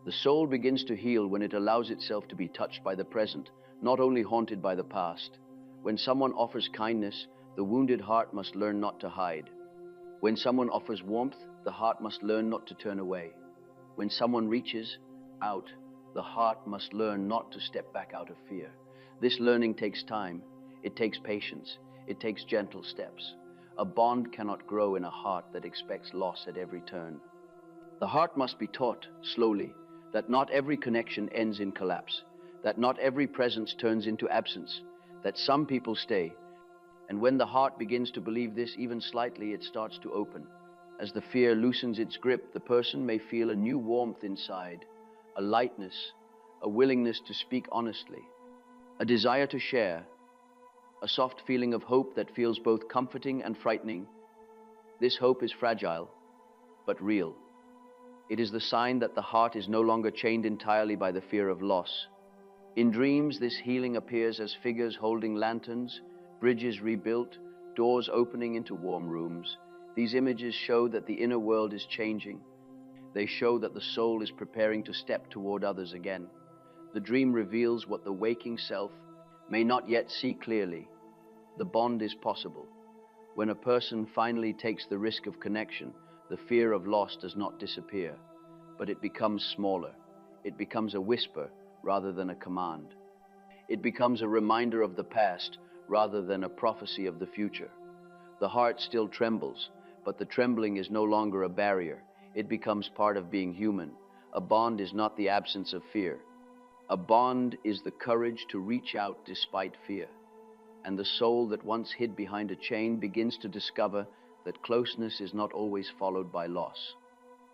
The soul begins to heal when it allows itself to be touched by the present, not only haunted by the past. When someone offers kindness, the wounded heart must learn not to hide. When someone offers warmth, the heart must learn not to turn away. When someone reaches out, the heart must learn not to step back out of fear. This learning takes time, it takes patience, it takes gentle steps. A bond cannot grow in a heart that expects loss at every turn. The heart must be taught, slowly, that not every connection ends in collapse, that not every presence turns into absence, that some people stay. And when the heart begins to believe this even slightly, it starts to open. As the fear loosens its grip, the person may feel a new warmth inside, a lightness, a willingness to speak honestly, a desire to share, a soft feeling of hope that feels both comforting and frightening. This hope is fragile, but real. It is the sign that the heart is no longer chained entirely by the fear of loss. In dreams, this healing appears as figures holding lanterns, bridges rebuilt, doors opening into warm rooms. These images show that the inner world is changing. They show that the soul is preparing to step toward others again. The dream reveals what the waking self may not yet see clearly. The bond is possible. When a person finally takes the risk of connection, the fear of loss does not disappear, but it becomes smaller. It becomes a whisper rather than a command. It becomes a reminder of the past rather than a prophecy of the future. The heart still trembles, but the trembling is no longer a barrier. It becomes part of being human. A bond is not the absence of fear. A bond is the courage to reach out despite fear. And the soul that once hid behind a chain begins to discover that closeness is not always followed by loss.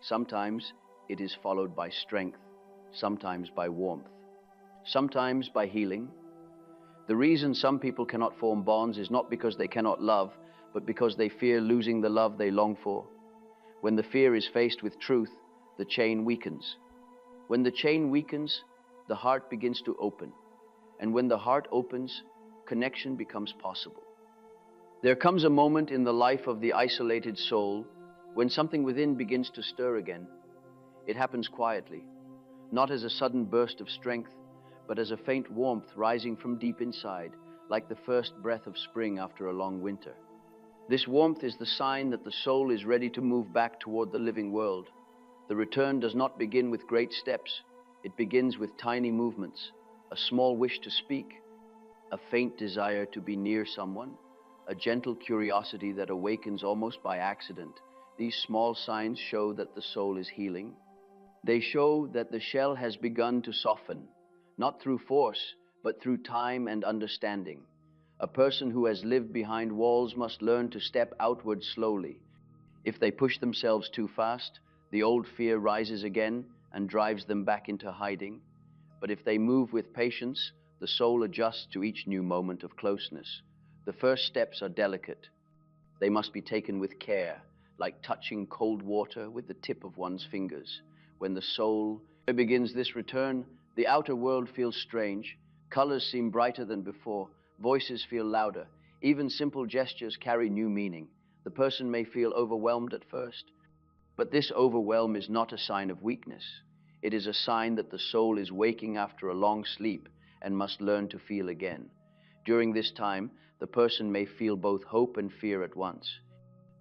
Sometimes it is followed by strength, sometimes by warmth, sometimes by healing. The reason some people cannot form bonds is not because they cannot love, but because they fear losing the love they long for. When the fear is faced with truth, the chain weakens. When the chain weakens, the heart begins to open. And when the heart opens, connection becomes possible. There comes a moment in the life of the isolated soul when something within begins to stir again. It happens quietly, not as a sudden burst of strength, but as a faint warmth rising from deep inside, like the first breath of spring after a long winter. This warmth is the sign that the soul is ready to move back toward the living world. The return does not begin with great steps. It begins with tiny movements, a small wish to speak, a faint desire to be near someone, a gentle curiosity that awakens almost by accident. These small signs show that the soul is healing. They show that the shell has begun to soften, not through force, but through time and understanding. A person who has lived behind walls must learn to step outward slowly. If they push themselves too fast, the old fear rises again and drives them back into hiding. But if they move with patience, the soul adjusts to each new moment of closeness. The first steps are delicate. They must be taken with care, like touching cold water with the tip of one's fingers. When the soul begins this return, the outer world feels strange, Colors seem brighter than before, voices feel louder, even simple gestures carry new meaning. The person may feel overwhelmed at first, but this overwhelm is not a sign of weakness. It is a sign that the soul is waking after a long sleep and must learn to feel again. During this time, the person may feel both hope and fear at once.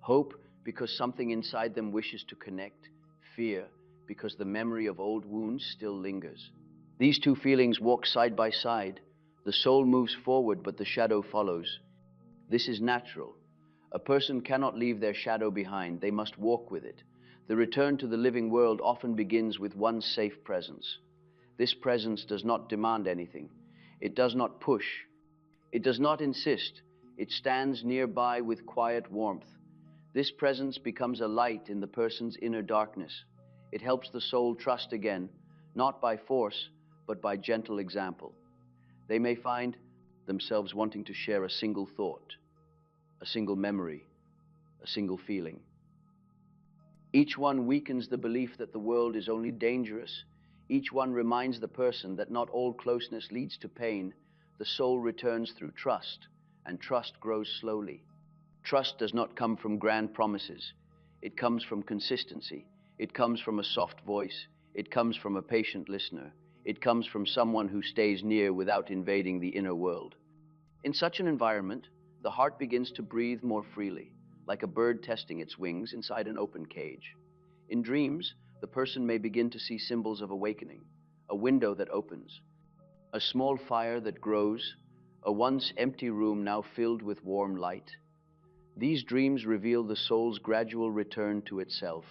Hope because something inside them wishes to connect, fear because the memory of old wounds still lingers. These two feelings walk side by side. The soul moves forward, but the shadow follows. This is natural. A person cannot leave their shadow behind, they must walk with it. The return to the living world often begins with one safe presence. This presence does not demand anything. It does not push. It does not insist. It stands nearby with quiet warmth. This presence becomes a light in the person's inner darkness. It helps the soul trust again, not by force, but by gentle example. They may find themselves wanting to share a single thought, a single memory, a single feeling. Each one weakens the belief that the world is only dangerous. Each one reminds the person that not all closeness leads to pain. The soul returns through trust, and trust grows slowly. Trust does not come from grand promises. It comes from consistency. It comes from a soft voice. It comes from a patient listener. It comes from someone who stays near without invading the inner world. In such an environment, the heart begins to breathe more freely, like a bird testing its wings inside an open cage. In dreams, the person may begin to see symbols of awakening, a window that opens, a small fire that grows, a once empty room now filled with warm light. These dreams reveal the soul's gradual return to itself.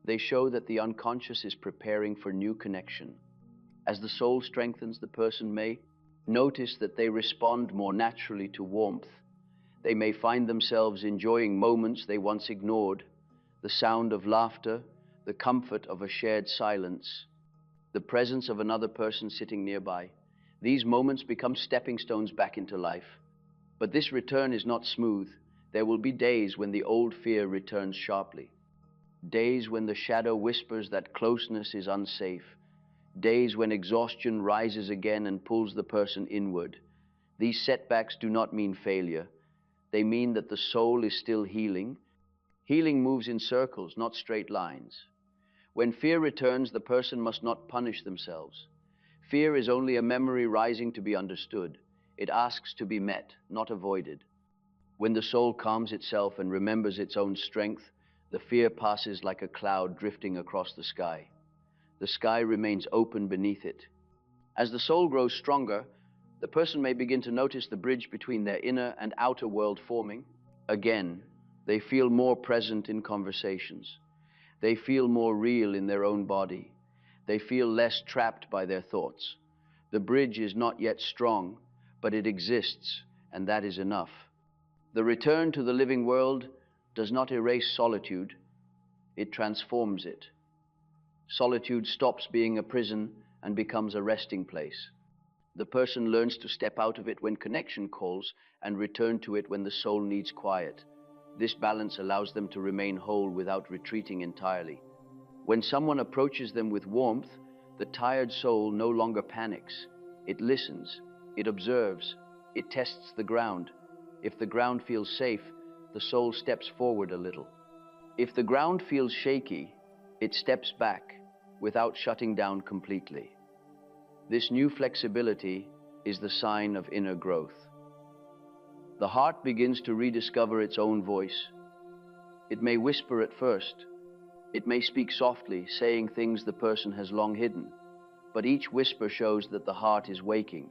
They show that the unconscious is preparing for new connection. As the soul strengthens, the person may notice that they respond more naturally to warmth. They may find themselves enjoying moments they once ignored, the sound of laughter, the comfort of a shared silence, the presence of another person sitting nearby. These moments become stepping stones back into life. But this return is not smooth. There will be days when the old fear returns sharply. Days when the shadow whispers that closeness is unsafe. Days when exhaustion rises again and pulls the person inward. These setbacks do not mean failure. They mean that the soul is still healing. Healing moves in circles, not straight lines. When fear returns, the person must not punish themselves. Fear is only a memory rising to be understood. It asks to be met, not avoided. When the soul calms itself and remembers its own strength, the fear passes like a cloud drifting across the sky. The sky remains open beneath it. As the soul grows stronger, the person may begin to notice the bridge between their inner and outer world forming. Again, they feel more present in conversations. They feel more real in their own body. They feel less trapped by their thoughts. The bridge is not yet strong, but it exists, and that is enough. The return to the living world does not erase solitude, it transforms it. Solitude stops being a prison and becomes a resting place. The person learns to step out of it when connection calls and return to it when the soul needs quiet. This balance allows them to remain whole without retreating entirely. When someone approaches them with warmth, the tired soul no longer panics. It listens, it observes, it tests the ground. If the ground feels safe, the soul steps forward a little. If the ground feels shaky, it steps back without shutting down completely. This new flexibility is the sign of inner growth. The heart begins to rediscover its own voice. It may whisper at first. It may speak softly, saying things the person has long hidden. But each whisper shows that the heart is waking.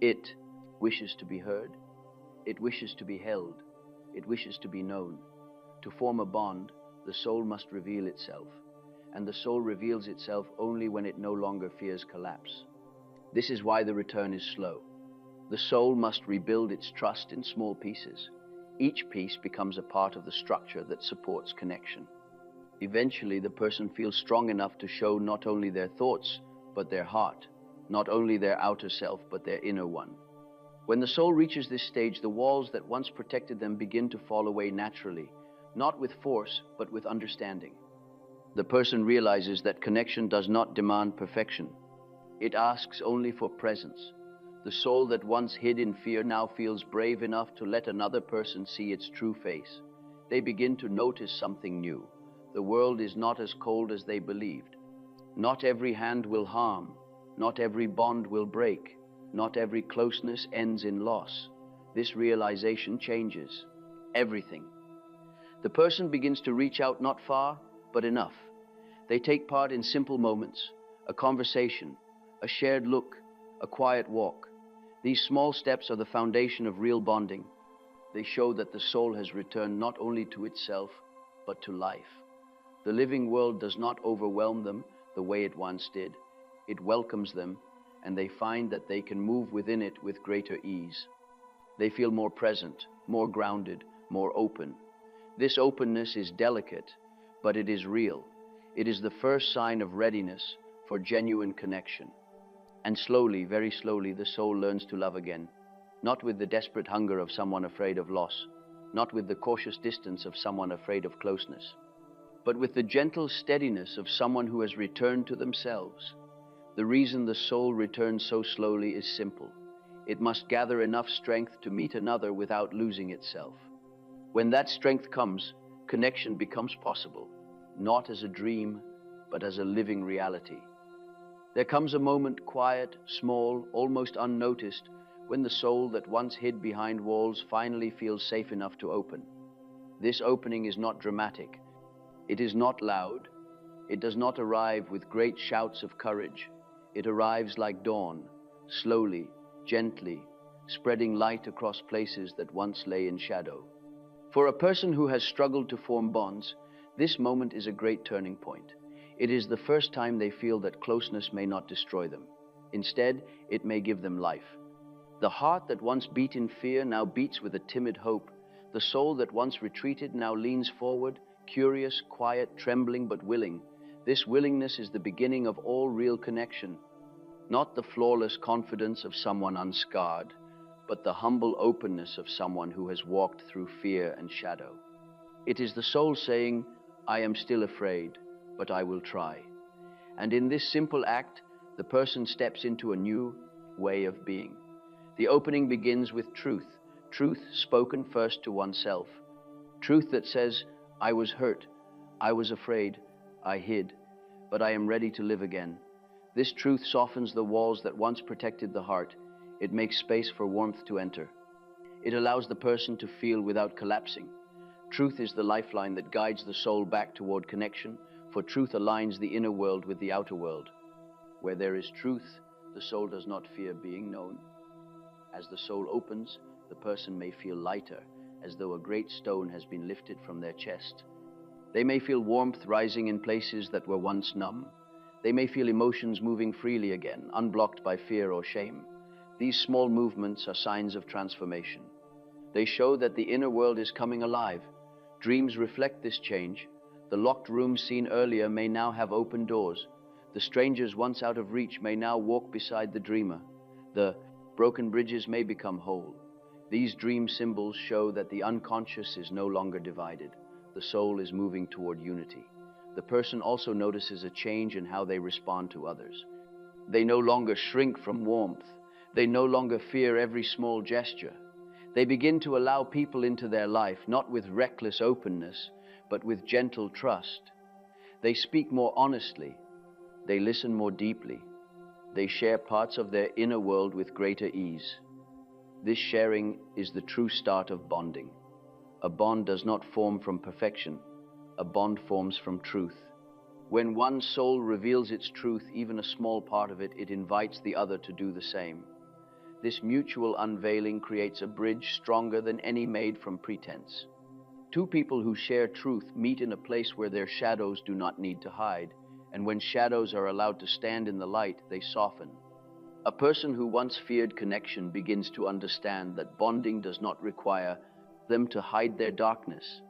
It wishes to be heard. It wishes to be held. It wishes to be known. To form a bond, the soul must reveal itself. And the soul reveals itself only when it no longer fears collapse. This is why the return is slow. The soul must rebuild its trust in small pieces. Each piece becomes a part of the structure that supports connection. Eventually, the person feels strong enough to show not only their thoughts, but their heart, not only their outer self, but their inner one. When the soul reaches this stage, the walls that once protected them begin to fall away naturally, not with force, but with understanding. The person realizes that connection does not demand perfection. It asks only for presence. The soul that once hid in fear now feels brave enough to let another person see its true face. They begin to notice something new. The world is not as cold as they believed. Not every hand will harm. Not every bond will break. Not every closeness ends in loss. This realization changes everything. The person begins to reach out not far, but enough. They take part in simple moments, a conversation, a shared look, a quiet walk. These small steps are the foundation of real bonding. They show that the soul has returned not only to itself, but to life. The living world does not overwhelm them the way it once did. It welcomes them, and they find that they can move within it with greater ease. They feel more present, more grounded, more open. This openness is delicate, but it is real. It is the first sign of readiness for genuine connection. And slowly, very slowly, the soul learns to love again, not with the desperate hunger of someone afraid of loss, not with the cautious distance of someone afraid of closeness, but with the gentle steadiness of someone who has returned to themselves. The reason the soul returns so slowly is simple. It must gather enough strength to meet another without losing itself. When that strength comes, connection becomes possible, not as a dream, but as a living reality. There comes a moment, quiet, small, almost unnoticed, when the soul that once hid behind walls finally feels safe enough to open. This opening is not dramatic. It is not loud. It does not arrive with great shouts of courage. It arrives like dawn, slowly, gently, spreading light across places that once lay in shadow. For a person who has struggled to form bonds, this moment is a great turning point. It is the first time they feel that closeness may not destroy them. Instead, it may give them life. The heart that once beat in fear now beats with a timid hope. The soul that once retreated now leans forward, curious, quiet, trembling, but willing. This willingness is the beginning of all real connection. Not the flawless confidence of someone unscarred, but the humble openness of someone who has walked through fear and shadow. It is the soul saying, "I am still afraid, but I will try." And in this simple act, the person steps into a new way of being. The opening begins with truth, truth spoken first to oneself. Truth that says, "I was hurt, I was afraid, I hid, but I am ready to live again." This truth softens the walls that once protected the heart. It makes space for warmth to enter. It allows the person to feel without collapsing. Truth is the lifeline that guides the soul back toward connection, for truth aligns the inner world with the outer world. Where there is truth, the soul does not fear being known. As the soul opens, the person may feel lighter, as though a great stone has been lifted from their chest. They may feel warmth rising in places that were once numb. They may feel emotions moving freely again, unblocked by fear or shame. These small movements are signs of transformation. They show that the inner world is coming alive. Dreams reflect this change. The locked rooms seen earlier may now have open doors. The strangers once out of reach may now walk beside the dreamer. The broken bridges may become whole. These dream symbols show that the unconscious is no longer divided. The soul is moving toward unity. The person also notices a change in how they respond to others. They no longer shrink from warmth. They no longer fear every small gesture. They begin to allow people into their life, not with reckless openness, but with gentle trust. They speak more honestly. They listen more deeply. They share parts of their inner world with greater ease. This sharing is the true start of bonding. A bond does not form from perfection. A bond forms from truth. When one soul reveals its truth, even a small part of it, it invites the other to do the same. This mutual unveiling creates a bridge stronger than any made from pretense. Two people who share truth meet in a place where their shadows do not need to hide, and when shadows are allowed to stand in the light, they soften. A person who once feared connection begins to understand that bonding does not require them to hide their darkness.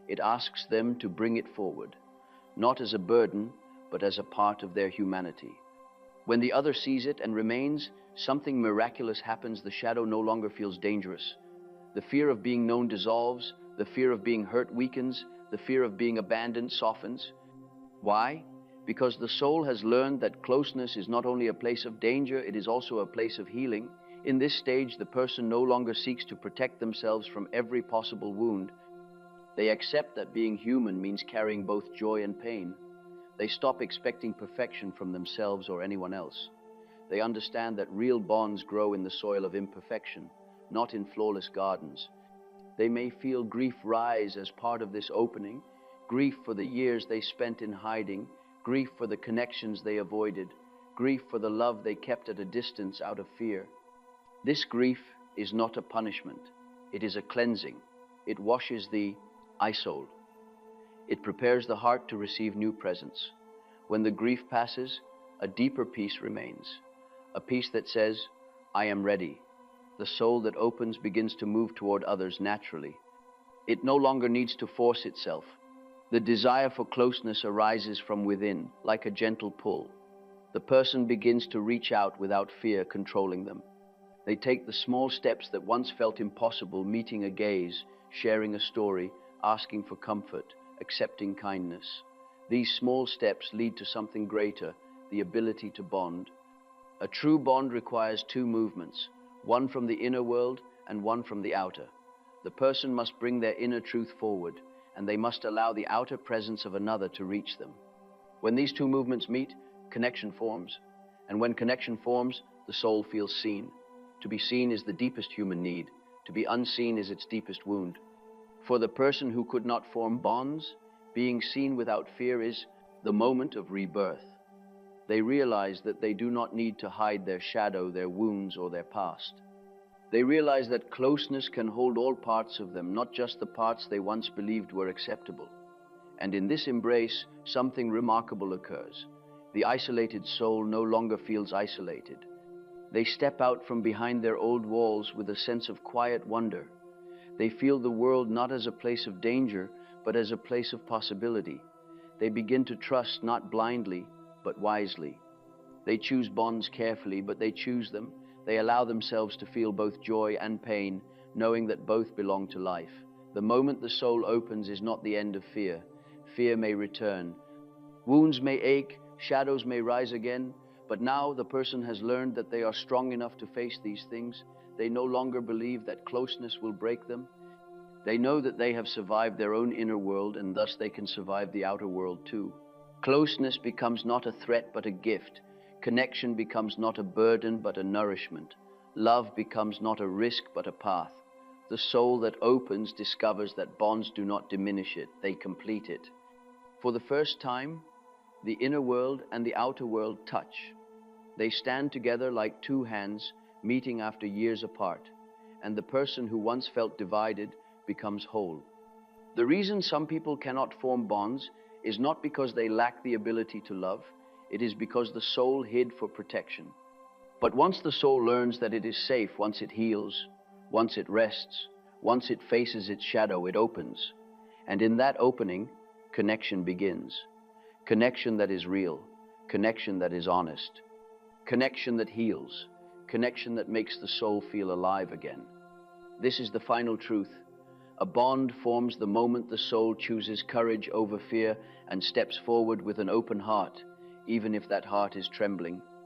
It asks them to bring it forward, not as a burden, but as a part of their humanity. When the other sees it and remains, something miraculous happens. The shadow no longer feels dangerous. The fear of being known dissolves. The fear of being hurt weakens. The fear of being abandoned softens. Why? Because the soul has learned that closeness is not only a place of danger, it is also a place of healing. In this stage, the person no longer seeks to protect themselves from every possible wound. They accept that being human means carrying both joy and pain. They stop expecting perfection from themselves or anyone else. They understand that real bonds grow in the soil of imperfection, not in flawless gardens. They may feel grief rise as part of this opening, grief for the years they spent in hiding, grief for the connections they avoided, grief for the love they kept at a distance out of fear. This grief is not a punishment. It is a cleansing. It washes the soul. It prepares the heart to receive new presence. When the grief passes, a deeper peace remains, a peace that says, I am ready. The soul that opens begins to move toward others naturally. It no longer needs to force itself. The desire for closeness arises from within, like a gentle pull. The person begins to reach out without fear controlling them. They take the small steps that once felt impossible, meeting a gaze, sharing a story, asking for comfort, accepting kindness. These small steps lead to something greater, the ability to bond. A true bond requires two movements, one from the inner world and one from the outer. The person must bring their inner truth forward, and they must allow the outer presence of another to reach them. When these two movements meet, connection forms. And when connection forms, the soul feels seen. To be seen is the deepest human need. To be unseen is its deepest wound. For the person who could not form bonds, being seen without fear is the moment of rebirth. They realize that they do not need to hide their shadow, their wounds, or their past. They realize that closeness can hold all parts of them, not just the parts they once believed were acceptable. And in this embrace, something remarkable occurs. The isolated soul no longer feels isolated. They step out from behind their old walls with a sense of quiet wonder. They feel the world not as a place of danger, but as a place of possibility. They begin to trust not blindly, but wisely. They choose bonds carefully, but they choose them. They allow themselves to feel both joy and pain, knowing that both belong to life. The moment the soul opens is not the end of fear. Fear may return. Wounds may ache, shadows may rise again, but now the person has learned that they are strong enough to face these things. They no longer believe that closeness will break them. They know that they have survived their own inner world, and thus they can survive the outer world too. Closeness becomes not a threat but a gift. Connection becomes not a burden but a nourishment. Love becomes not a risk but a path. The soul that opens discovers that bonds do not diminish it, they complete it. For the first time, the inner world and the outer world touch. They stand together like two hands, meeting after years apart, and the person who once felt divided becomes whole. The reason some people cannot form bonds is not because they lack the ability to love. It is because the soul hid for protection. But once the soul learns that it is safe, once it heals, once it rests, once it faces its shadow, it opens. And in that opening, connection begins. Connection that is real, connection that is honest, connection that heals, connection that makes the soul feel alive again. This is the final truth. A bond forms the moment the soul chooses courage over fear and steps forward with an open heart, even if that heart is trembling.